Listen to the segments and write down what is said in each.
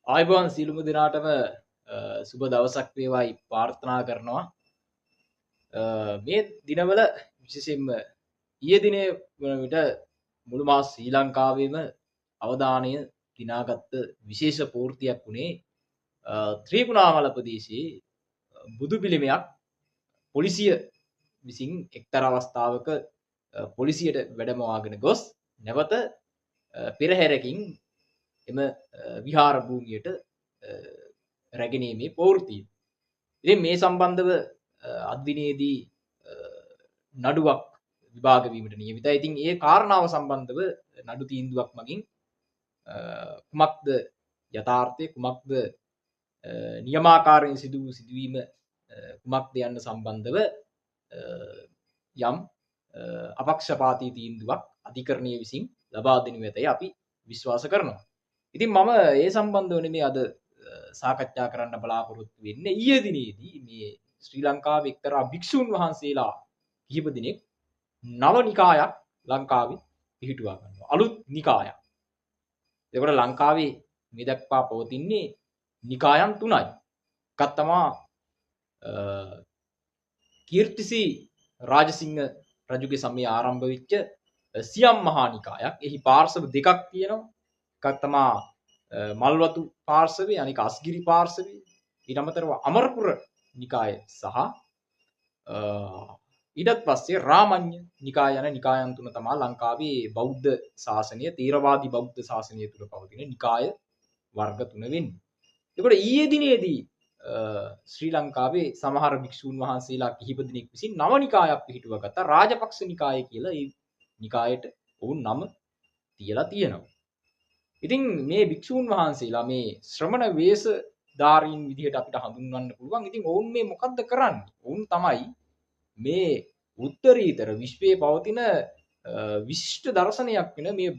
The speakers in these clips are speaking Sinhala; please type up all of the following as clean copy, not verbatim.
ආයුබෝවන් සියලුම දෙනාටම සුබ දවසක් වේවායි ප්‍රාර්ථනා කරනවා. මේ දිනවල විශේෂයෙන්ම ඊයේ දිනේ වන විට මුළු මහත් ශ්‍රී ලංකාවේම අවධානය දිනාගත්ත විශේෂ පූර්තියක් වුණේ ත්‍රිකුණාමල ප්‍රදේශයේ බුදු පිළිමයක් පොලිසිය විසින් එක්තරා අවස්ථාවක පොලිසියට වැඩමවාගෙන ගොස් නැවත පෙරහැරකින් එම විහාර භූමියට රැගෙනීමේ ප්‍රවෘත්තිය. ඉතින් මේ සම්බන්ධව අද දිනේදී නඩුවක් විභාග වීමට නියමිතයි. ඉතින් ඒ කාරණාව සම්බන්ධව නඩු තීන්දුවක් මගින් කුමක්ද යථාර්ථය කුමක්ද නියමාකාරයෙන් සිදුවීම කුමක්ද යන්න සම්බන්ධව යම් අපක්ෂපාතී තීන්දුවක් අධිකරණය විසින් ලබා දෙනු ඇතයි අපි විශ්වාස කරනවා. ඉතින් මම ඒ සම්බන්ධව නෙමෙයි අද සාකච්ඡා කරන්න බලාපොරොත්තු වෙන්නේ. ඊයේ දිනේදී මේ ශ්‍රී ලංකාවේ එක්තරා භික්ෂුන් වහන්සේලා කිහිප දිනෙක නව නිකායක් ලංකාවේ පිහිටුවා ගන්නවා. අලුත් නිකායක්. ඒකට ලංකාවේ මේ දක්වා පවතින්නේ නිකායන් 3යි. එකක් තමයි කීර්තිසී රාජසිංහ රජුගේ සමයේ ආරම්භ වෙච්ච සියම් මහා නිකායක්. එහි පාර්ශව දෙකක් තියෙනවා. එකක් තමයි මල්වතු පාර්ශවය අනික අස්ගිරි පාර්ශවය. ඊට අමතරව අමරපුර නිකාය සහ ඊටත් පස්සේ රාමඤ්ඤ නිකාය යන නිකායන් තුන තමයි ලංකාවේ බෞද්ධ ශාසනය තේරවාදී බෞද්ධ ශාසනය තුල පවතින නිකාය වර්ග තුන වෙන්නේ. ඒකට ඊයේ දිනේදී ශ්‍රී ලංකාවේ සමහර භික්ෂූන් වහන්සේලා කිහිප දෙනෙක් විසින් නව නිකායක් පිහිටුවා ගත්තා. රාජපක්ෂ නිකාය කියලා ඒ නිකායට ඔවුන් නම තියලා තියෙනවා. ඉතින් මේ භික්ෂූන් වහන්සේලා මේ ශ්‍රමණ වේශධාරීන් විදිහට අපිට හඳුන්වන්න පුළුවන්. ඉතින් ඔවුන් මේ මොකද්ද කරන්නේ? ඔවුන් තමයි මේ උත්තරීතර විශ්වයේ පවතින විශිෂ්ට දර්ශනයක් වෙන මේ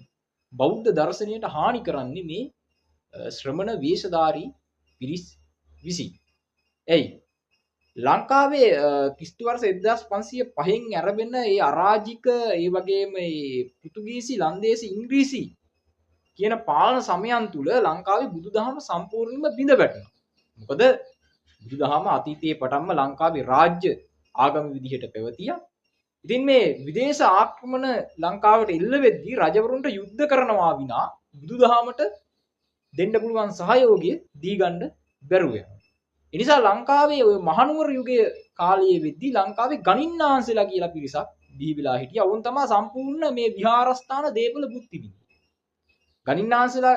බෞද්ධ දර්ශනයට හානි කරන්නේ මේ ශ්‍රමණ වේශධාරී පිරිස් විසින්. එයි ලංකාවේ ක්‍රිස්තු වර්ෂ 1505න් ආරම්භන ඒ අරාජික ඒ වගේම මේ පෘතුගීසි ලන්දේසි ඉංග්‍රීසි කියන පාලන සමයන් තුල ලංකාවේ බුදුදහම සම්පූර්ණයෙන්ම බිඳ වැටුණා. මොකද බුදුදහම අතීතයේ පටන්ම ලංකාවේ රාජ්‍ය ආගම විදිහට පැවතියා. ඉතින් මේ විදේශ ආක්‍රමණ ලංකාවට එල්ල වෙද්දී රජවරුන්ට යුද්ධ කරනවා විනා බුදුදහමට දෙන්න පුළුවන් සහයෝගය දී ගන්න බැරුව යනවා. ඒ නිසා ලංකාවේ ওই මහනුවර යුගයේ කාලයේ වෙද්දී ලංකාවේ ගණින්නාන්සලා කියලා පිරිසක් බිහි වෙලා හිටියා. වුන් තමයි සම්පූර්ණ මේ විහාරස්ථාන දේපල බුද්ධි විඳින්නේ. ගණින්නාන්සලා